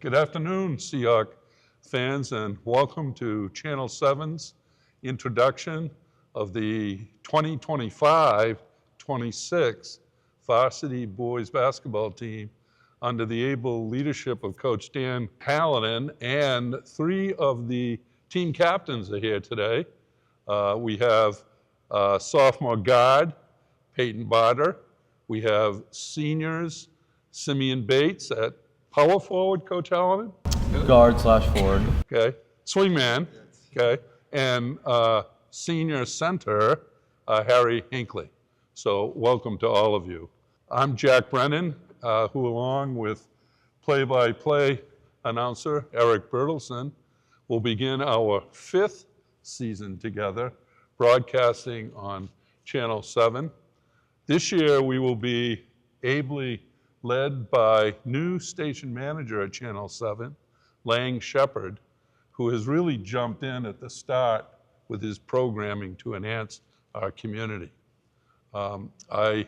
Good afternoon, Seahawks fans, and welcome to Channel 7's introduction of the 2025-26 varsity boys basketball team under the able leadership of Coach Dan Hallinan, and three of the team captains are here today. We have sophomore guard, Peyton Barter. We have seniors, Simeon Bates at power forward, Coach Hallinan? Guard/forward. Okay. Swingman. Okay. And senior center, Hinckley. So welcome to all of you. I'm Jack Brennan, who along with play-by-play announcer Erik Bertelesen will begin our 5th season together, broadcasting on Channel 7. This year we will be ably led by new station manager at Channel 7, Lang Shepard, who has really jumped in at the start with his programming to enhance our community. I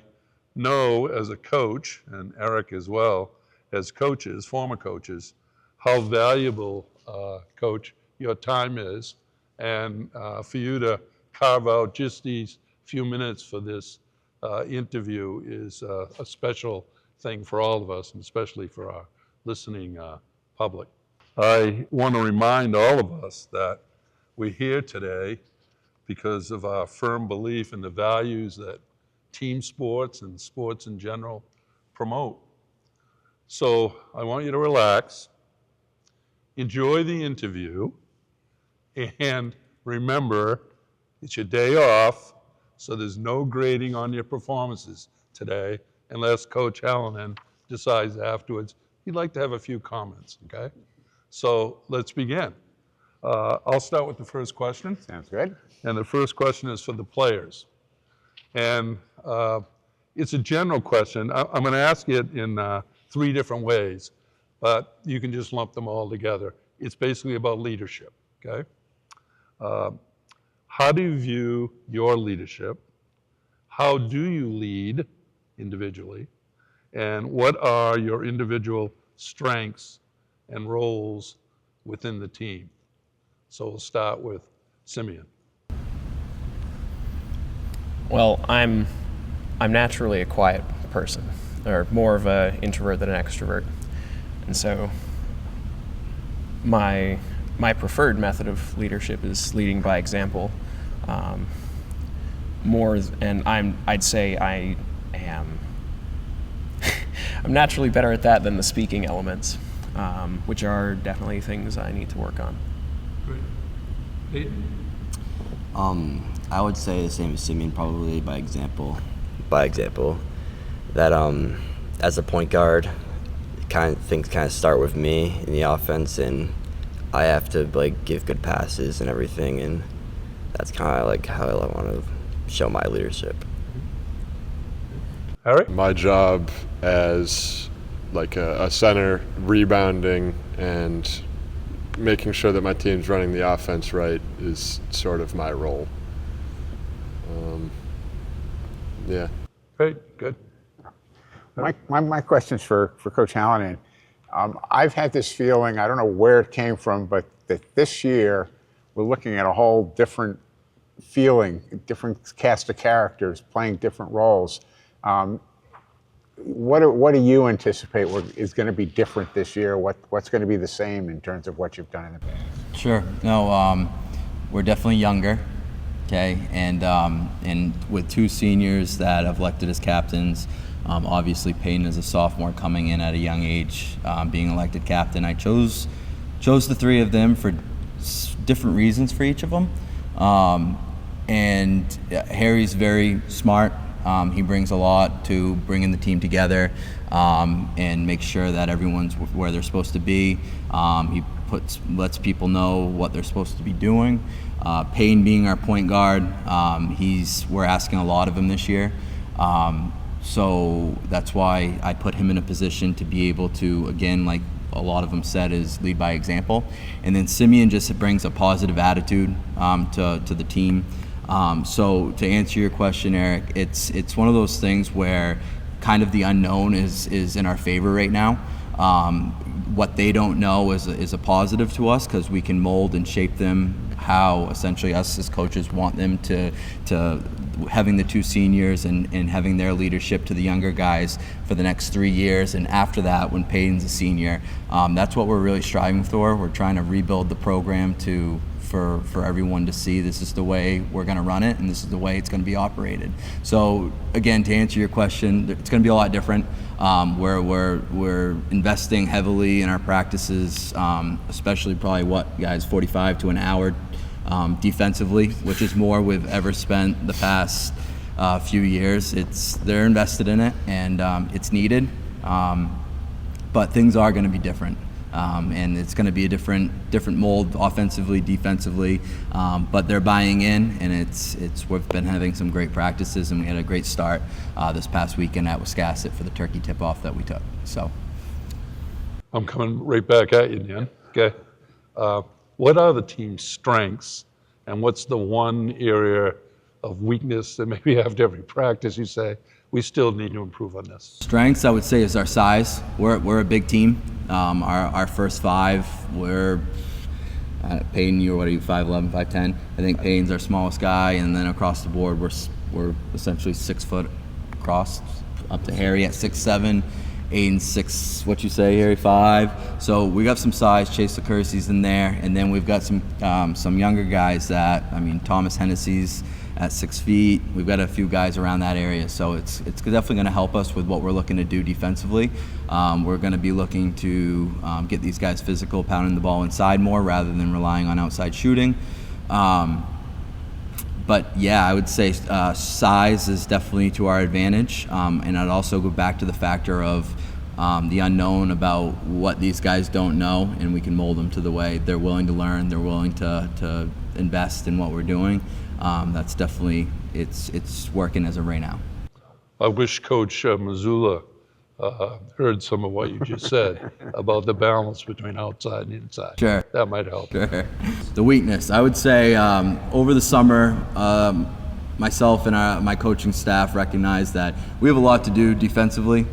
know as a coach, and Erik as well, as coaches, former coaches, how valuable, Coach, your time is, and for you to carve out just these few minutes for this interview is a special thing for all of us, and especially for our listening public. I want to remind all of us that we're here today because of our firm belief in the values that team sports and sports in general promote. So I want you to relax, enjoy the interview, and remember, it's your day off, so there's no grading on your performances today, unless Coach Hallinan decides afterwards he'd like to have a few comments, okay? So let's begin. I'll start with the first question. Sounds good. And the first question is for the players. And it's a general question. I'm gonna ask it in 3 different ways, but you can just lump them all together. It's basically about leadership, okay? How do you view your leadership? How do you lead individually? And what are your individual strengths and roles within the team? So we'll start with Simeon. Well, I'm naturally a quiet person, or more of an introvert than an extrovert, and so my preferred method of leadership is leading by example. I'd say I am. I'm naturally better at that than the speaking elements, which are definitely things I need to work on. Great. Peyton? I would say the same as Simeon, probably by example. That as a point guard, things kind of start with me in the offense, and I have to give good passes and everything, and that's kind of how I want to show my leadership. Erik? My job as a center, rebounding and making sure that my team's running the offense right is sort of my role. Yeah. Great, good. My question's for Coach Hallinan. I've had this feeling, I don't know where it came from, but that this year we're looking at a whole different feeling, different cast of characters playing different roles. What do you anticipate is going to be different this year? What's going to be the same in terms of what you've done in the past? Sure. No, we're definitely younger, okay, and with 2 seniors that have elected as captains. Obviously, Peyton is a sophomore coming in at a young age, being elected captain. I chose the 3 of them for different reasons for each of them. And Harry's very smart. He brings a lot to bringing the team together and make sure that everyone's where they're supposed to be. He lets people know what they're supposed to be doing. Peyton being our point guard, we're asking a lot of him this year. So that's why I put him in a position to be able to, again, like a lot of them said, is lead by example. And then Simeon just brings a positive attitude to the team. So to answer your question, Erik, it's one of those things where kind of the unknown is in our favor right now. what they don't know is a positive to us, because we can mold and shape them how essentially us as coaches want them to having the 2 seniors and having their leadership to the younger guys for the next 3 years. And after that, when Peyton's a senior, that's what we're really striving for. We're trying to rebuild the program for everyone to see this is the way we're going to run it, and this is the way it's going to be operated. So again, to answer your question, it's going to be a lot different. We're investing heavily in our practices, especially probably 45 to an hour defensively, which is more we've ever spent the past few years. They're invested in it, and it's needed, but things are going to be different. And it's going to be a different mold offensively, defensively, but they're buying in, and we've been having some great practices, and we had a great start this past weekend at Wiscasset for the turkey tip-off that we took. So I'm coming right back at you, Dan. Okay. What are the team's strengths, and what's the one area of weakness that maybe after every practice you say, we still need to improve on this? Strengths, I would say, is our size. We're a big team. Our first 5, we're Peyton, what are you, 5'11", 5'10"? I think Peyton's our smallest guy, and then across the board, we're essentially 6 foot across, up to Harry at 6'7", Aiden 6, what you say, Harry, 5. So we got some size. Chase LaCurcy's in there, and then we've got some younger guys that, Thomas Hennessy's at 6 feet. We've got a few guys around that area, so it's definitely going to help us with what we're looking to do defensively. We're going to be looking to get these guys physical, pounding the ball inside more rather than relying on outside shooting. But yeah, I would say size is definitely to our advantage, and I'd also go back to the factor of the unknown about what these guys don't know, and we can mold them to the way they're willing to learn, they're willing to invest in what we're doing. That's definitely, it's working as of right now. I wish Coach Missoula heard some of what you just said about the balance between outside and inside. Sure. That might help. Sure. The weakness, I would say, over the summer, myself and my coaching staff recognized that we have a lot to do defensively.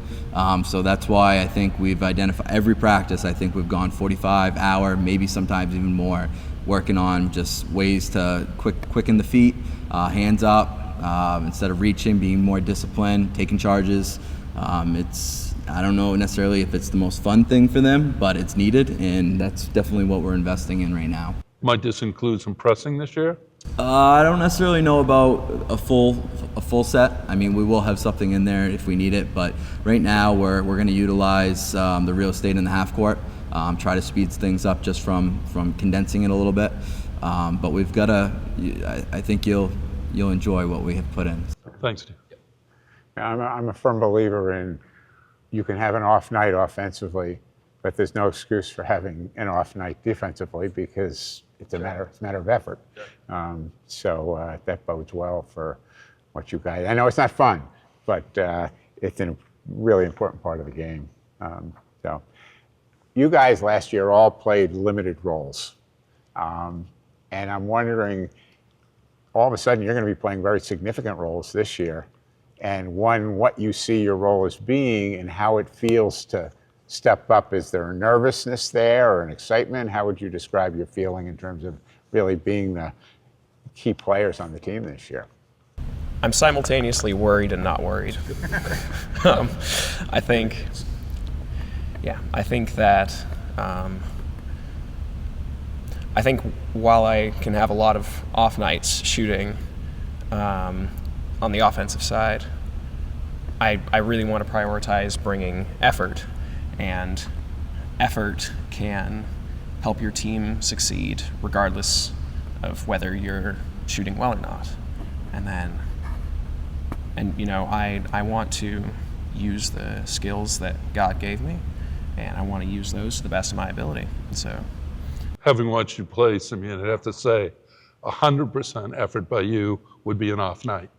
So that's why I think we've identified every practice. I think we've gone 45 hour, maybe sometimes even more, working on just ways to quicken the feet, hands up, instead of reaching, being more disciplined, taking charges. I don't know necessarily if it's the most fun thing for them, but it's needed, and that's definitely what we're investing in right now. Might this include some pressing this year? I don't necessarily know about a full set. We will have something in there if we need it, but right now we're going to utilize the real estate in the half court. Try to speed things up just from condensing it a little bit. But we've got I think you'll enjoy what we have put in. Thanks, Steve. I'm a firm believer in you can have an off night offensively, but there's no excuse for having an off night defensively, because it's a matter of effort. So that bodes well for what you guys. I know it's not fun, but it's a really important part of the game. So you guys last year all played limited roles, and I'm wondering, all of a sudden you're going to be playing very significant roles this year, and what you see your role as being and how it feels to step up. Is there a nervousness there or an excitement? How would you describe your feeling in terms of really being the key players on the team this year? I'm simultaneously worried and not worried. I think that I think while I can have a lot of off nights shooting on the offensive side, I really want to prioritize bringing effort, and effort can help your team succeed regardless of whether you're shooting well or not. I want to use the skills that God gave me, and I want to use those to the best of my ability. So, Having watched you play, Simeon, I'd have to say 100% effort by you would be an off night,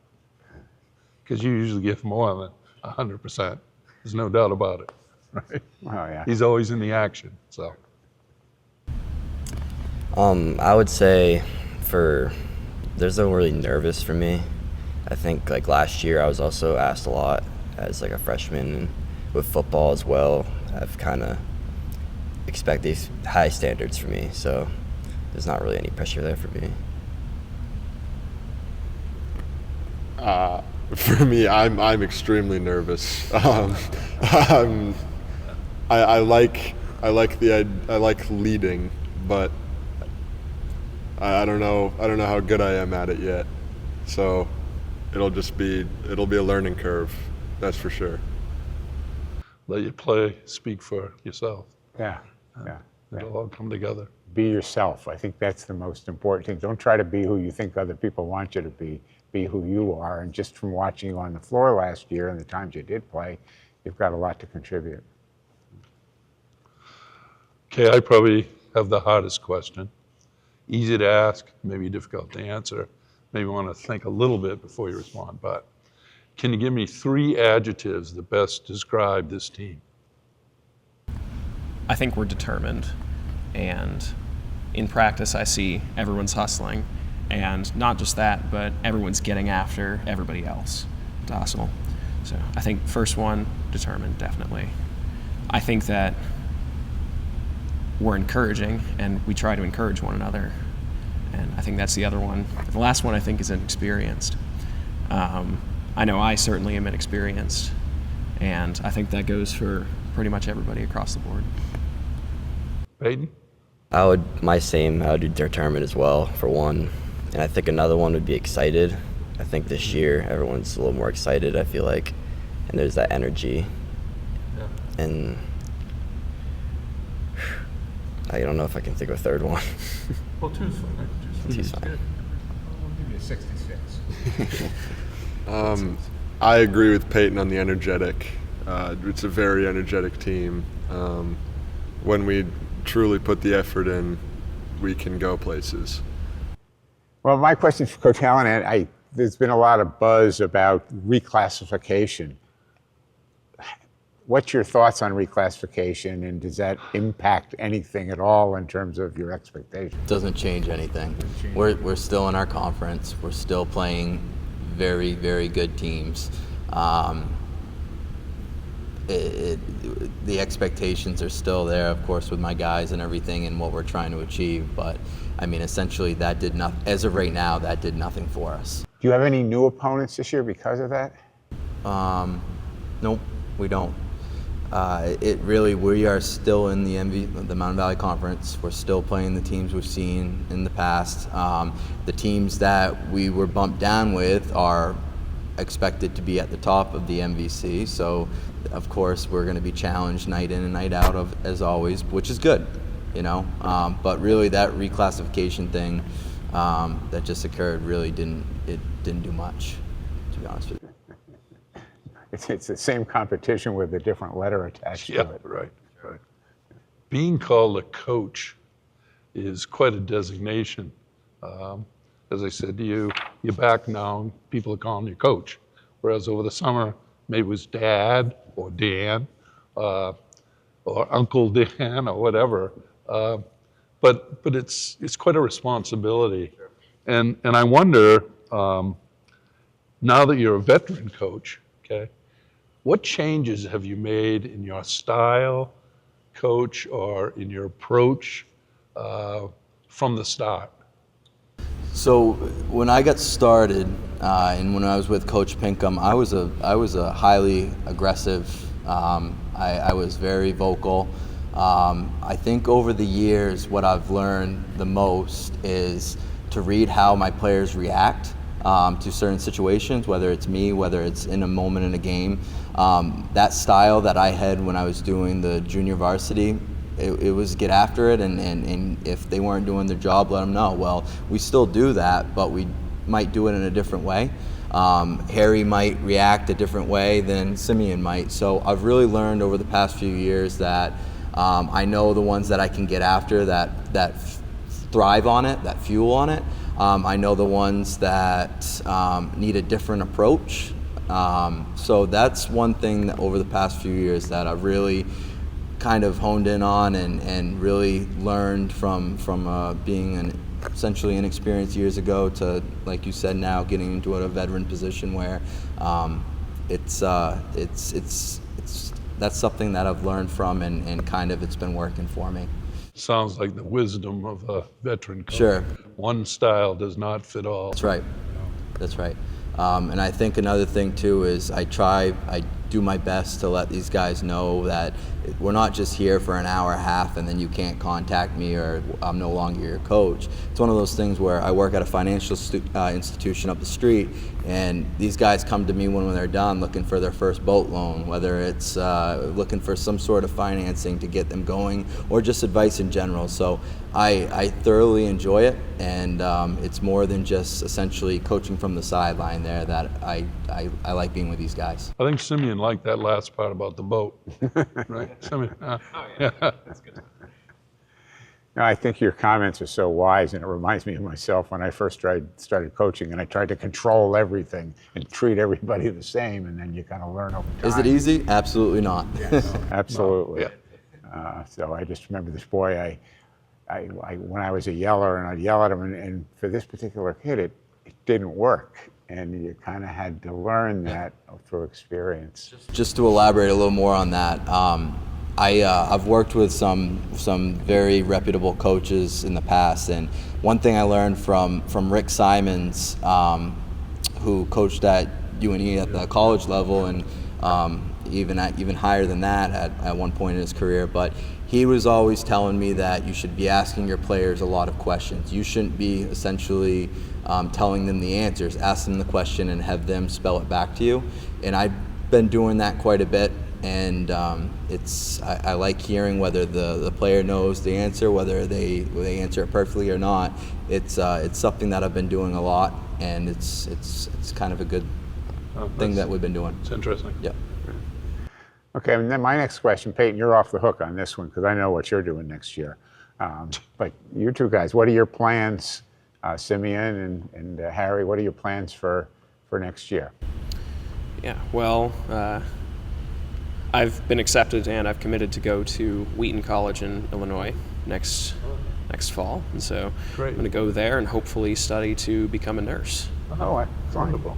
because you usually give more than 100%. There's no doubt about it, right? Oh, yeah. He's always in the action, so. I would say there's no really nervous for me. I think like last year I was also asked a lot as like a freshman, and with football as well, I've kind of expect these high standards for me, so there's not really any pressure there for me. For me, I'm extremely nervous. I like leading, but I don't know how good I am at it yet. So it'll be a learning curve, that's for sure. Let your play speak for yourself. Yeah, yeah. It'll all come together. Be yourself. I think that's the most important thing. Don't try to be who you think other people want you to be. Be who you are. And just from watching you on the floor last year and the times you did play, you've got a lot to contribute. Okay, I probably have the hardest question. Easy to ask, maybe difficult to answer. Maybe want to think a little bit before you respond, but can you give me 3 adjectives that best describe this team? I think we're determined, and in practice I see everyone's hustling, and not just that, but everyone's getting after everybody else to hustle. So I think first one, determined, definitely. I think that we're encouraging, and we try to encourage one another, and I think that's the other one. The last one I think is inexperienced. I know I certainly am inexperienced, and I think that goes for pretty much everybody across the board. Peyton? I would do determined as well, for one. And I think another one would be excited. I think this year everyone's a little more excited, I feel like, and there's that energy. Yeah. And I don't know if I can think of a third one. Well, 2's fine. Right? 2's fine. I'll give you a 66. I agree with Peyton on the energetic. It's a very energetic team. When we truly put the effort in, we can go places. Well, my question for Coach Hallinan, there's been a lot of buzz about reclassification. What's your thoughts on reclassification, and does that impact anything at all in terms of your expectations? Doesn't change anything. We're still in our conference. We're still playing very, very good teams. The expectations are still there, of course, with my guys and everything and what we're trying to achieve. But I mean, essentially, that did not. As of right now, that did nothing for us. Do you have any new opponents this year because of that? Nope, we don't. We are still in the Mountain Valley Conference. We're still playing the teams we've seen in the past. The teams that we were bumped down with are expected to be at the top of the MVC. So, of course, we're going to be challenged night in and night out as always, which is good, you know. But really, that reclassification thing that just occurred really didn't do much, to be honest with you. It's the same competition with a different letter attached to it. Right. Being called a coach is quite a designation. As I said to you, you're back now, people are calling you coach. Whereas over the summer, maybe it was Dad or Dan or Uncle Dan or whatever. But it's quite a responsibility. And I wonder, now that you're a veteran coach, okay, what changes have you made in your style, coach, or in your approach from the start? So when I got started, and when I was with Coach Pinkham, I was a highly aggressive. I was very vocal. I think over the years, what I've learned the most is to read how my players react to certain situations, whether it's me, whether it's in a moment in a game. That style that I had when I was doing the junior varsity, it was get after it, and if they weren't doing their job, let them know. Well, we still do that, but we might do it in a different way. Harry might react a different way than Simeon might. So I've really learned over the past few years that I know the ones that I can get after that thrive on it, that fuel on it. I know the ones that need a different approach. So that's one thing that over the past few years that I've really kind of honed in on and really learned from being essentially inexperienced years ago to, like you said, now getting into a veteran position where it's that's something that I've learned from, and kind of it's been working for me. Sounds like the wisdom of a veteran coach. Sure. One style does not fit all. That's right. That's right. And I think another thing too is I do my best to let these guys know that we're not just here for an hour and a half and then you can't contact me or I'm no longer your coach. It's one of those things where I work at a financial institution up the street, and these guys come to me when they're done looking for their first boat loan, whether it's looking for some sort of financing to get them going or just advice in general. So I thoroughly enjoy it, and it's more than just essentially coaching from the sideline there that I like being with these guys. I think Simeon liked that last part about the boat. Right, Simeon? Yeah. That's good. No, I think your comments are so wise, and it reminds me of myself when I first started coaching, and I tried to control everything and treat everybody the same, and then you kind of learn over time. Is it easy? Absolutely not. Absolutely. Yeah. So I just remember this boy, when I was a yeller, and I'd yell at him, and for this particular kid, it didn't work. And you kind of had to learn that through experience. Just to elaborate a little more on that, I've worked with some very reputable coaches in the past, and one thing I learned from Rick Simons, who coached at UNE at the college level, and even higher than that at one point in his career, but he was always telling me that you should be asking your players a lot of questions. You shouldn't be essentially telling them the answers. Ask them the question and have them spell it back to you. And I've been doing that quite a bit, and I like hearing whether the player knows the answer, whether they answer it perfectly or not. It's something that I've been doing a lot, and it's kind of a good thing that we've been doing. It's interesting. Yep. Okay, and then my next question, Peyton, you're off the hook on this one because I know what you're doing next year. But you two guys, what are your plans, Simeon and Harry? What are your plans for next year? Yeah, well, I've been accepted and I've committed to go to Wheaton College in Illinois next fall, and so Great. I'm going to go there and hopefully study to become a nurse. Oh, that's wonderful.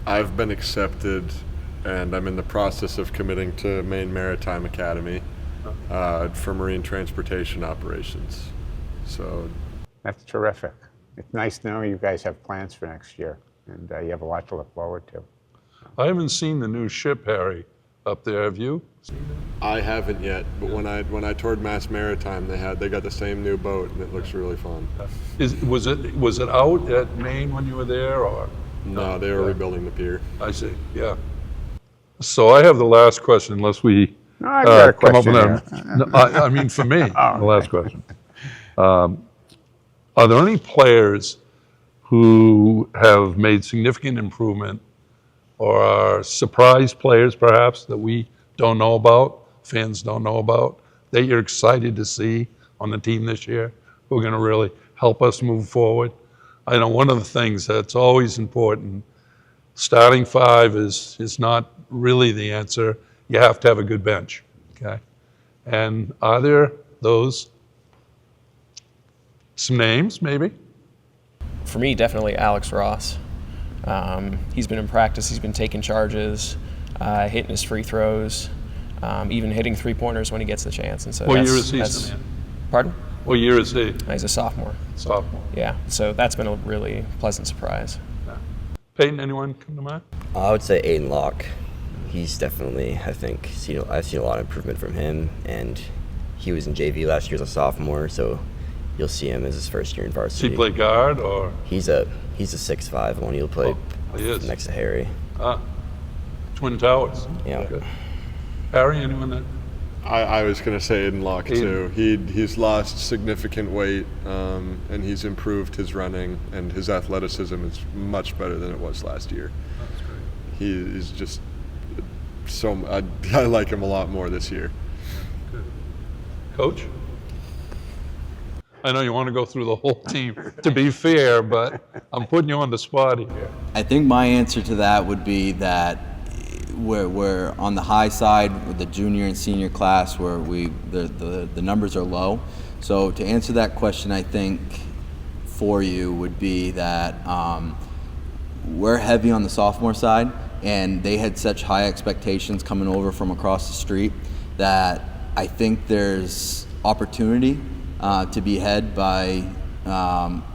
I've been accepted, and I'm in the process of committing to Maine Maritime Academy for marine transportation operations. So That's terrific. It's nice to know you guys have plans for next year, and you have a lot to look forward to. I haven't seen the new ship, Harry, up there. Have you? I haven't yet, but when I toured Mass Maritime, they got the same new boat, and it looks really fun. Was it out at Maine when you were there, or? No, they were rebuilding the pier. I see. Yeah. So I have the last question, unless we No, I've got a come up question with here. No, I mean, for me, the last question. Are there any players who have made significant improvement, or are surprise players, perhaps, that we don't know about, fans don't know about, that you're excited to see on the team this year, who are going to really help us move forward? I know one of the things that's always important, starting five is not really the answer. You have to have a good bench, okay? And are there some names, maybe? For me, definitely Alex Ross. He's been in practice, he's been taking charges, hitting his free throws, even hitting three-pointers when he gets the chance. And so What year is he, Simeon? Pardon? What year is he? He's a sophomore. Sophomore. Yeah, so that's been a really pleasant surprise. Peyton, anyone come to mind? I would say Aiden Locke. He's definitely, I've seen a lot of improvement from him, and he was in JV last year as a sophomore, so you'll see him as his first year in Does varsity. he play guard, or? He's a 6'5" one. He'll play he is. next to Harry. Twin Towers. Yeah. Good. Harry, anyone that? I was going to say Aiden Locke too. He's lost significant weight, and he's improved his running, and his athleticism is much better than it was last year. That's great. He is just I like him a lot more this year. Good. Coach? I know you want to go through the whole team, to be fair, but I'm putting you on the spot here. I think my answer to that would be that we're on the high side with the junior and senior class, where the numbers are low. So to answer that question, I think for you would be that we're heavy on the sophomore side, and they had such high expectations coming over from across the street that I think there's opportunity to be ahead by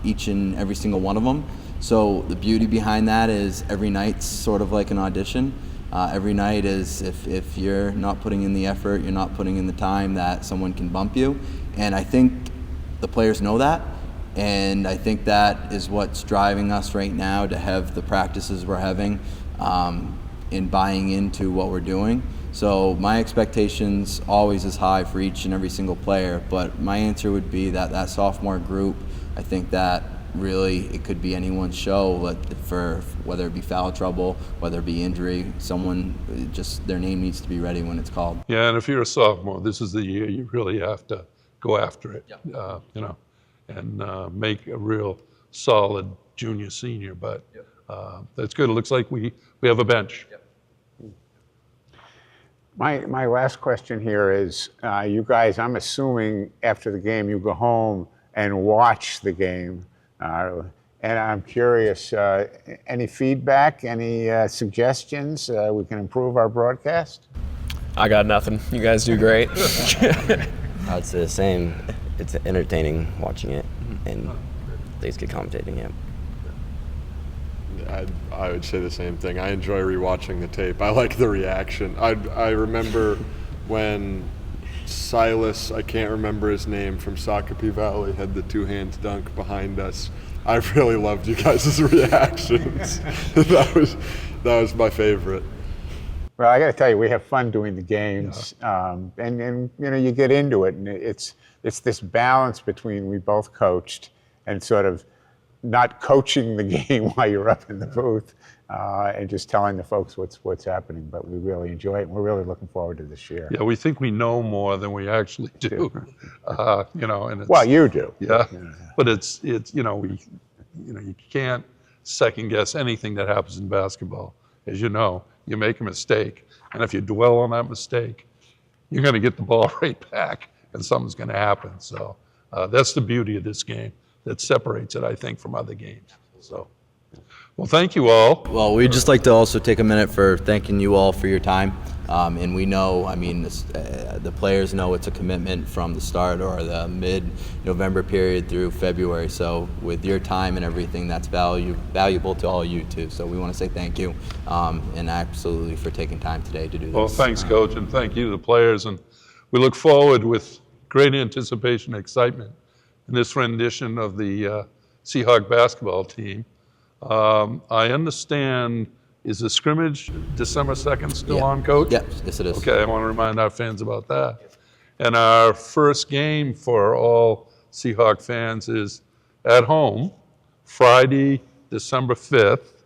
each and every single one of them. So the beauty behind that is every night's sort of like an audition. Every night is if you're not putting in the effort, you're not putting in the time, that someone can bump you. And I think the players know that. And I think that is what's driving us right now to have the practices we're having in buying into what we're doing. So my expectations always is high for each and every single player, but my answer would be that sophomore group, I think that really it could be anyone's show, for whether it be foul trouble, whether it be injury, someone, just their name needs to be ready when it's called. Yeah, and if you're a sophomore, this is the year you really have to go after it, and make a real solid junior, senior. But that's good. It looks like we have a bench. My last question here is, you guys, I'm assuming after the game you go home and watch the game. And I'm curious, any feedback, any suggestions we can improve our broadcast? I got nothing. You guys do great. I'd say the same. It's entertaining watching it, and things get commentating. Yeah. I would say the same thing. I enjoy rewatching the tape. I like the reaction. I remember when Silas, I can't remember his name, from Shakopee Valley had the two-hands dunk behind us. I really loved you guys' reactions. that was my favorite. Well, I got to tell you, we have fun doing the games, and you get into it, and it's this balance between, we both coached, and sort of not coaching the game while you're up in the booth, and just telling the folks what's happening. But we really enjoy it, and we're really looking forward to this year. Yeah, we think we know more than we actually do. And it's, well, you do. Yeah, but it's you can't second guess anything that happens in basketball. As you know, you make a mistake, and if you dwell on that mistake, you're going to get the ball right back, and something's going to happen. So that's the beauty of this game that separates it, I think, from other games. So, well, thank you all. Well, we'd just like to also take a minute for thanking you all for your time. And we know, the players know it's a commitment from the start or the mid-November period through February. So with your time and everything, that's valuable to all you too. So we want to say thank you, and absolutely for taking time today to do this. Well, thanks, Coach, and thank you to the players. And we look forward with great anticipation and excitement in this rendition of the Seahawk basketball team. I understand, is the scrimmage December 2nd still on, Coach? Yes, it is. Okay, I want to remind our fans about that. And our first game for all Seahawk fans is at home, Friday, December 5th,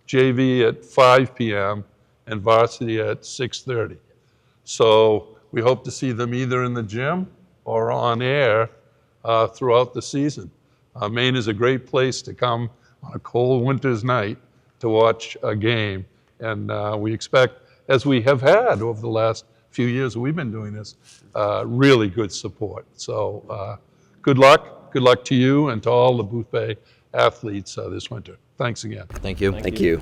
JV at 5 p.m. and varsity at 6:30. So we hope to see them either in the gym or on air throughout the season. Maine is a great place to come on a cold winter's night to watch a game. And we expect, as we have had over the last few years that we've been doing this, really good support. So good luck. Good luck to you and to all the Booth Bay athletes this winter. Thanks again. Thank you. Thank you.